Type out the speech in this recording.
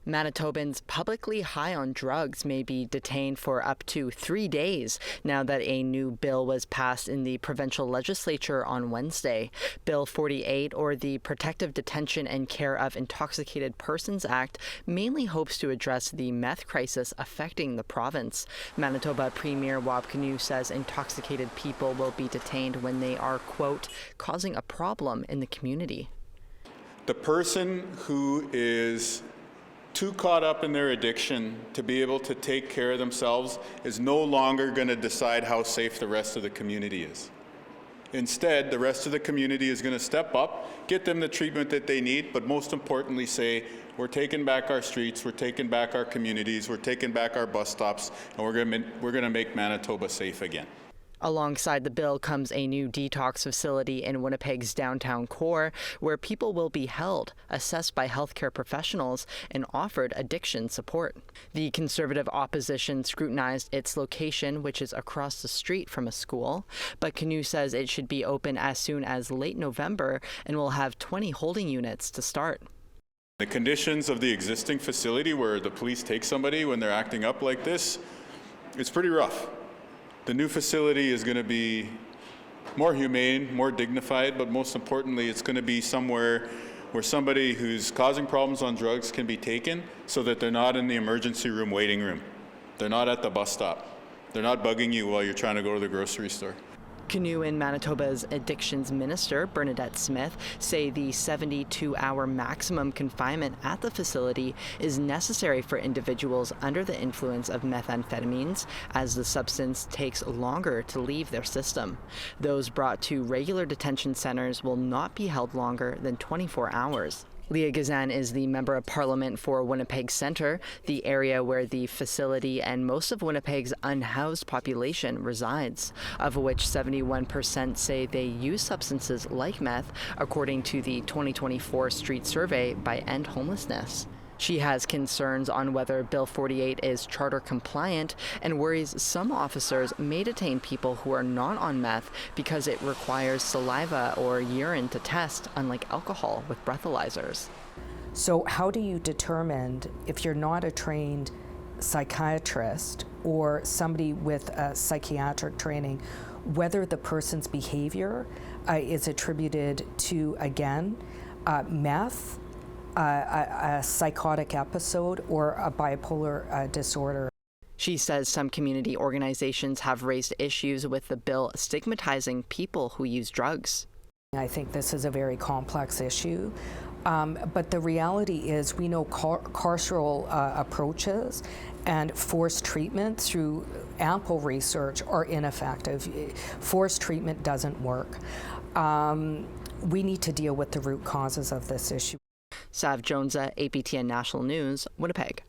Manitobans publicly high on drugs may be detained for up to 3 days now that a new bill was passed in the provincial legislature on Wednesday. Bill 48, or the Protective Detention and Care of Intoxicated Persons Act, mainly hopes to address the meth crisis affecting the province. Manitoba Premier Wab Kinew says intoxicated people will be detained when they are, quote, causing a problem in the community. The person who is too caught up in their addiction to be able to take care of themselves is no longer going to decide how safe the rest of the community is. Instead, the rest of the community is going to step up, get them the treatment that they need, but most importantly say, we're taking back our streets, we're taking back our communities, we're taking back our bus stops, and we're going to make Manitoba safe again. Alongside the bill comes a new detox facility in Winnipeg's downtown core where people will be held, assessed by healthcare professionals, and offered addiction support. The Conservative opposition scrutinized its location, which is across the street from a school, but Kinew says it should be open as soon as late November and will have 20 holding units to start. The conditions of the existing facility where the police take somebody when they're acting up like this, it's pretty rough. The new facility is going to be more humane, more dignified, but most importantly, it's going to be somewhere where somebody who's causing problems on drugs can be taken so that they're not in the emergency room waiting room. They're not at the bus stop. They're not bugging you while you're trying to go to the grocery store. Kinew and Manitoba's addictions minister, Bernadette Smith, say the 72-hour maximum confinement at the facility is necessary for individuals under the influence of methamphetamines, as the substance takes longer to leave their system. Those brought to regular detention centers will not be held longer than 24 hours. Leah Gazan is the Member of Parliament for Winnipeg Centre, the area where the facility and most of Winnipeg's unhoused population resides, of which 71% say they use substances like meth, according to the 2024 Street Survey by End Homelessness. She has concerns on whether Bill 48 is charter compliant and worries some officers may detain people who are not on meth because it requires saliva or urine to test, unlike alcohol with breathalyzers. So how do you determine, if you're not a trained psychiatrist or somebody with a psychiatric training, whether the person's behavior is attributed to, again, meth, a psychotic episode, or a bipolar disorder? She says some community organizations have raised issues with the bill stigmatizing people who use drugs. I think this is a very complex issue, but the reality is we know carceral approaches and forced treatment through ample research are ineffective. Forced treatment doesn't work. We need to deal with the root causes of this issue. Sav Jonesa, APTN National News, Winnipeg.